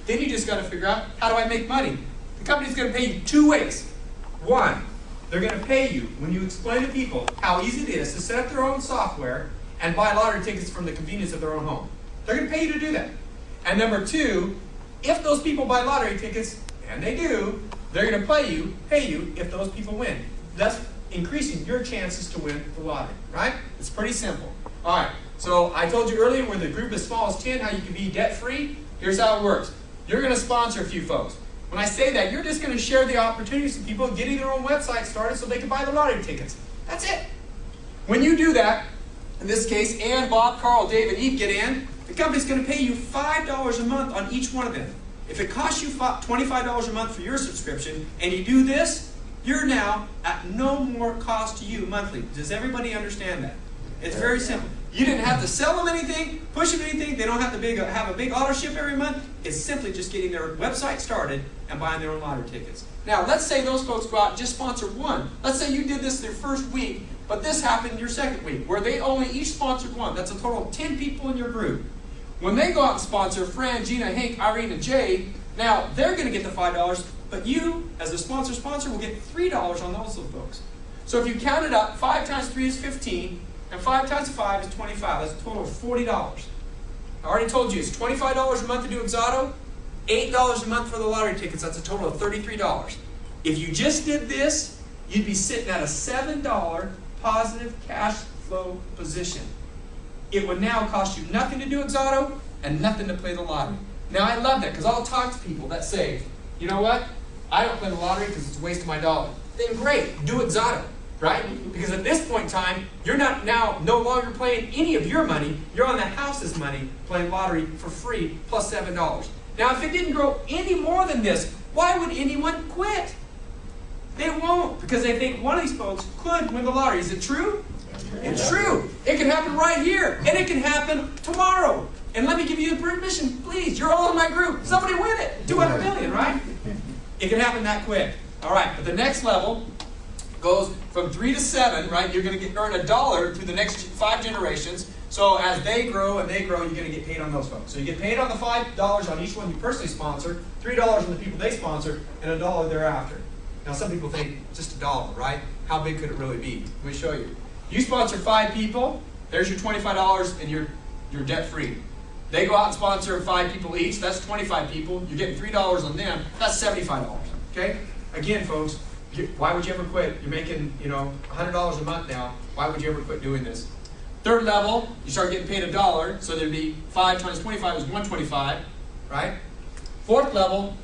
Then you just got to figure out, how do I make money? The company's going to pay you two ways. One, they're going to pay you when you explain to people how easy it is to set up their own software and buy lottery tickets from the convenience of their own home. They're going to pay you to do that. And number two, if those people buy lottery tickets, and they do, they're going to pay you if those people win. Thus increasing your chances to win the lottery, right? It's pretty simple. All right, so I told you earlier when the group as small as 10, how you can be debt-free. Here's how it works. You're going to sponsor a few folks. When I say that, you're just going to share the opportunities to people getting their own website started so they can buy the lottery tickets. That's it. When you do that, in this case, Ann, Bob, Carl, Dave, and Eve get in, the company's going to pay you $5 a month on each one of them. If it costs you $25 a month for your subscription, and you do this, you're now at no more cost to you monthly. Does everybody understand that? It's very simple. You didn't have to sell them anything, push them anything. They don't have to have a big auto ship every month. It's simply just getting their website started and buying their own lottery tickets. Now, let's say those folks go out and just sponsor one. Let's say you did this their first week, but this happened your second week, where they only each sponsored one. That's a total of 10 people in your group. When they go out and sponsor Fran, Gina, Hank, Irene, and Jay, now they're going to get the $5, but you, as a sponsor, will get $3 on those folks. So if you count it up, 5 times 3 is 15, and 5 times 5 is 25. That's a total of $40. I already told you it's $25 a month to do Xzotto, $8 a month for the lottery tickets. That's a total of $33. If you just did this, you'd be sitting at a $7 positive cash flow position. It would now cost you nothing to do Xzotto and nothing to play the lottery. Now I love that because I'll talk to people that say, you know what, I don't play the lottery because it's a waste of my dollar. Then great, do Xzotto, right? Because at this point in time, you're not now no longer playing any of your money. You're on the house's money playing lottery for free plus $7. Now if it didn't grow any more than this, why would anyone quit? They won't, because they think one of these folks could win the lottery. Is it true? It's true. It can happen right here, and it can happen tomorrow. And let me give you the permission, please. You're all in my group. Somebody win it. 200 million, right? It can happen that quick. All right, but the next level goes from 3 to 7, right? You're going to earn $1 through the next 5 generations. So as they grow and they grow, you're going to get paid on those folks. So you get paid on the $5 on each one you personally sponsor, $3 on the people they sponsor, and $1 thereafter. Now some people think just $1, right? How big could it really be? Let me show you. You sponsor 5 people, there's your $25 and you're debt-free. They go out and sponsor 5 people each, that's 25 people, you're getting $3 on them, that's $75, okay? Again, folks, why would you ever quit? You're making, $100 a month now. Why would you ever quit doing this? Third level, you start getting paid $1, so there'd be 5 times 25 is 125, right? Fourth level,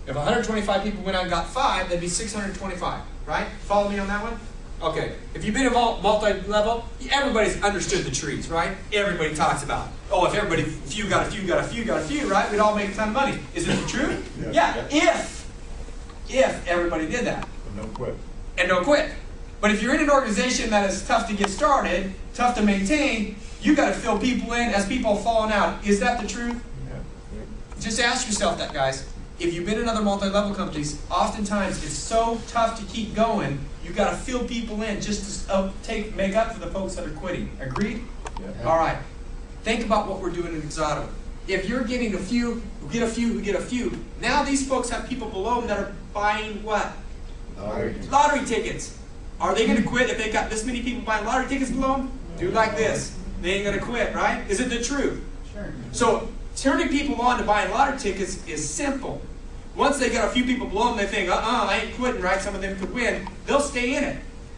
if 125 people went out and got 5, that'd be 625, right? Follow me on that one? Okay, if you've been involved multi-level, everybody's understood the trees, right? Everybody talks about, oh, if few got a few, right? We'd all make a ton of money. Is it true? Yeah, if everybody did that. And no quit. But if you're in an organization that is tough to get started, tough to maintain, you got to fill people in as people are falling out. Is that the truth? Yeah. Just ask yourself that, guys. If you've been in other multi-level companies, oftentimes it's so tough to keep going, you've got to fill people in just to make up for the folks that are quitting. Agreed? Yeah. All right. Think about what we're doing in Xzotto. If you're getting a few, who get a few, now these folks have people below them that are buying what? Lottery tickets. Are they going to quit if they got this many people buying lottery tickets below them? Do like this. They ain't going to quit, right? Is it the truth? Sure. So turning people on to buying lottery tickets is simple. Once they got a few people below them, they think, I ain't quitting, right? Some of them could win. They'll stay in it.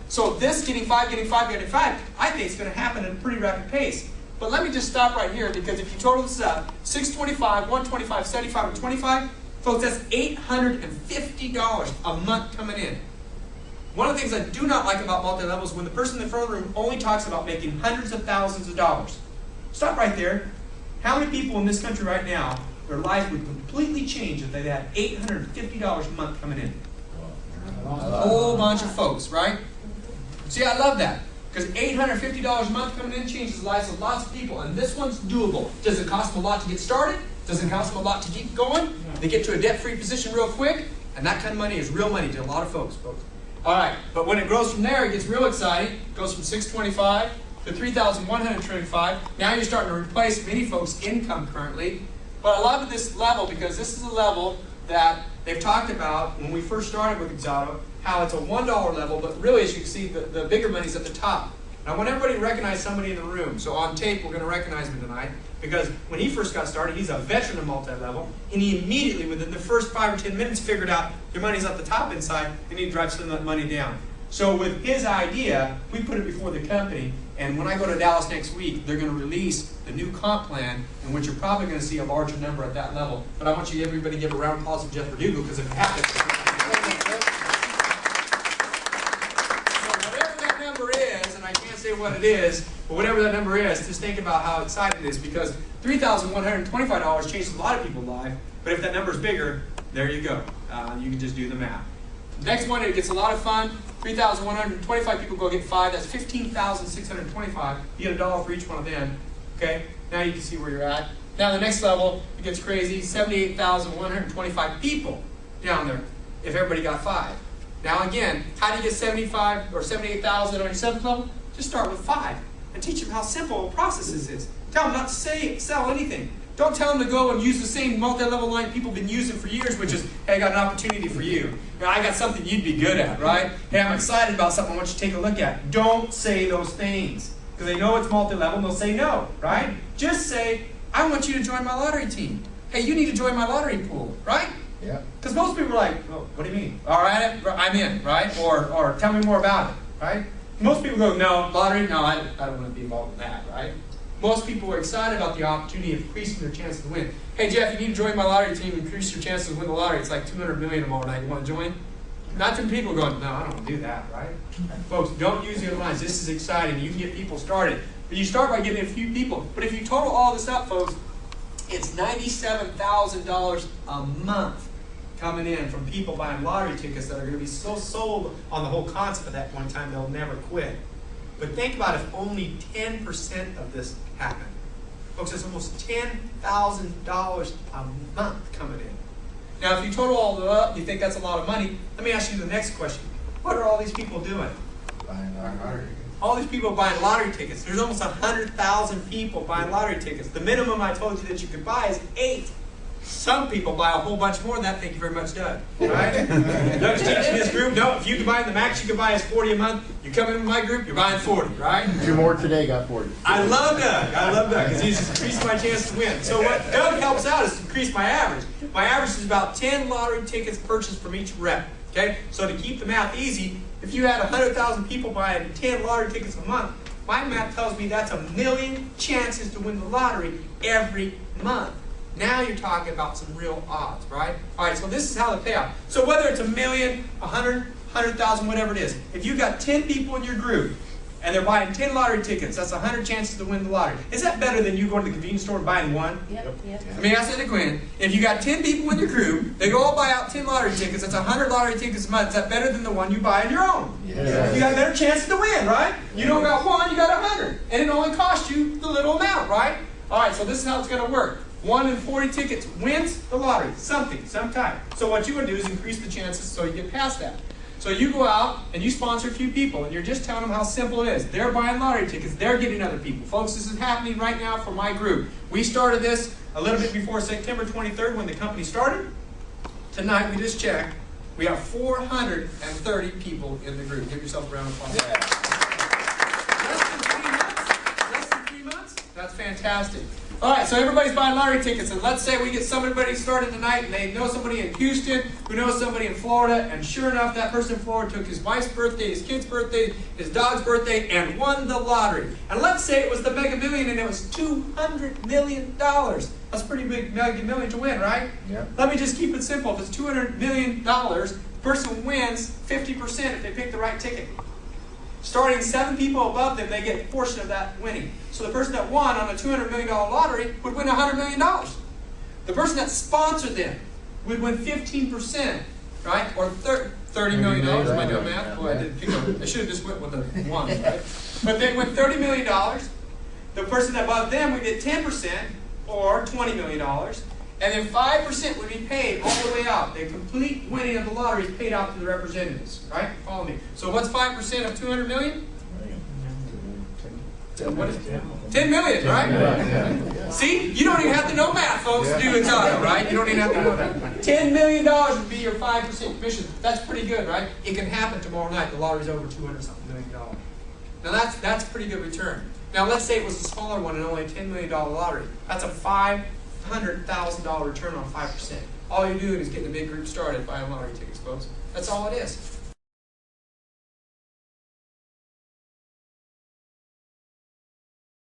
So this getting 5, I think it's going to happen at a pretty rapid pace. But let me just stop right here, because if you total this up, 625, 125, 75, and 25, folks, that's $850 a month coming in. One of the things I do not like about multi-level is when the person in the front of the room only talks about making hundreds of thousands of dollars. Stop right there. How many people in this country right now, their life would completely change if they had $850 a month coming in? A whole bunch of folks, right? See, I love that. Because $850 a month coming in changes the lives of lots of people. And this one's doable. Does it cost them a lot to get started? Does it cost them a lot to keep going? They get to a debt-free position real quick. And that kind of money is real money to a lot of folks. All right, but when it grows from there, it gets real exciting. It goes from 625 to 3,125. Now you're starting to replace many folks' income currently. But I love this level because this is a level that they've talked about when we first started with Xzotto, how it's a $1 level, but really, as you can see, the bigger money's at the top. And I want everybody to recognize somebody in the room. So on tape, we're going to recognize him tonight, because when he first got started, he's a veteran of multi-level, and he immediately, within the first 5 or 10 minutes, figured out your money's at the top inside, and he drives some of that money down. So with his idea, we put it before the company, and when I go to Dallas next week, they're going to release the new comp plan, in which you're probably going to see a larger number at that level. But I want you everybody to give a round of applause to Jeff Verdugo, because if it happens, so whatever that number is, and I can't say what it is, but whatever that number is, just think about how exciting it is, because $3,125 changes a lot of people's lives. But if that number's bigger, there you go. You can just do the math. Next one, it gets a lot of fun. 3,125 people go get 5. That's 15,625. You get $1 for each one of them. Okay? Now you can see where you're at. Now the next level, it gets crazy. 78,125 people down there if everybody got 5. Now again, how do you get 75 or 78,000 on your 7th level? Just start with 5 and teach them how simple a process this is. Tell them not to sell anything. Don't tell them to go and use the same multi-level line people have been using for years, which is, hey, I got an opportunity for you. I got something you'd be good at, right? Hey, I'm excited about something I want you to take a look at. Don't say those things, because they know it's multi-level and they'll say no, right? Just say, I want you to join my lottery team. Hey, you need to join my lottery pool, right? Yeah. Because most people are like, oh, what do you mean? All right, I'm in, right? Or tell me more about it, right? Most people go, no, lottery, no, I don't want to be involved in that, right? Most people are excited about the opportunity of increasing their chances to win. Hey, Jeff, you need to join my lottery team and increase your chances to win the lottery. It's like $200 million tomorrow night. You want to join? Not too many people going, no, I don't want to do that, right? Folks, don't use the other lines. This is exciting. You can get people started. But you start by getting a few people. But if you total all this up, folks, it's $97,000 a month coming in from people buying lottery tickets that are going to be so sold on the whole concept at that point in time, they'll never quit. But think about if only 10% of this happened. Folks, it's almost $10,000 a month coming in. Now, if you total all that up, you think that's a lot of money, let me ask you the next question. What are all these people doing? Buying lottery. All these people buying lottery tickets. There's almost 100,000 people buying lottery tickets. The minimum I told you that you could buy is 8. Some people buy a whole bunch more than that. Thank you very much, Doug. Right? Doug's teaching his group. No, if you can buy the max you can buy is 40 a month. You come in with my group, you're buying 40, right? 2 more today got 40. I love Doug. I love Doug because he's increasing my chance to win. So what Doug helps out is to increase my average. My average is about 10 lottery tickets purchased from each rep. Okay? So to keep the math easy, if you had 100,000 people buying 10 lottery tickets a month, my math tells me that's 1,000,000 chances to win the lottery every month. Now you're talking about some real odds, right? All right, so this is how they pay out. So whether it's 1,000,000, 100, 100,000, whatever it is, if you've got 10 people in your group and they're buying 10 lottery tickets, that's 100 chances to win the lottery. Is that better than you going to the convenience store and buying 1? Yep. I mean, I said to Quinn, if you got 10 people in your group, they go all buy out 10 lottery tickets, that's 100 lottery tickets a month. Is that better than the one you buy on your own? Yes. You got a better chance to win, right? You don't got 1, you got 100. And it only costs you the little amount, right? All right, so this is how it's going to work. 1 in 40 tickets wins the lottery, sometime. So what you want to do is increase the chances so you get past that. So you go out and you sponsor a few people and you're just telling them how simple it is. They're buying lottery tickets, they're getting other people. Folks, this is happening right now for my group. We started this a little bit before September 23rd when the company started. Tonight, we just checked, we have 430 people in the group. Give yourself a round of applause. Less than 3 months? That's fantastic. All right, so everybody's buying lottery tickets, and let's say we get somebody started tonight, and they know somebody in Houston, who knows somebody in Florida, and sure enough, that person in Florida took his wife's birthday, his kid's birthday, his dog's birthday, and won the lottery. And let's say it was the Mega Million, and it was $200 million. That's a pretty big Mega Million to win, right? Yeah. Let me just keep it simple. If it's $200 million, the person wins 50% if they pick the right ticket. Starting 7 people above them, they get a portion of that winning. So the person that won on a $200 million lottery would win $100 million. The person that sponsored them would win 15%, right? Or $30 million. Am I doing math? Boy, I didn't pick up. I should have just went with the 1, right? But they win $30 million. The person above them would get 10%, or $20 million. And then 5% would be paid all the way out. The complete winning of the lottery is paid out to the representatives, right? Follow me. So what's 5% of 200 million? What is it? 10 million, right? See? You don't even have to know math, folks. Yeah. Do Xzotto, right? You don't even have to know that. $10 million would be your 5% commission. That's pretty good, right? It can happen tomorrow night. The lottery's over $200-something million. Now that's a pretty good return. Now let's say it was a smaller one and only a $10 million lottery. That's a $500,000 return on 5%. All you're doing is getting a big group started buying lottery tickets, folks. That's all it is.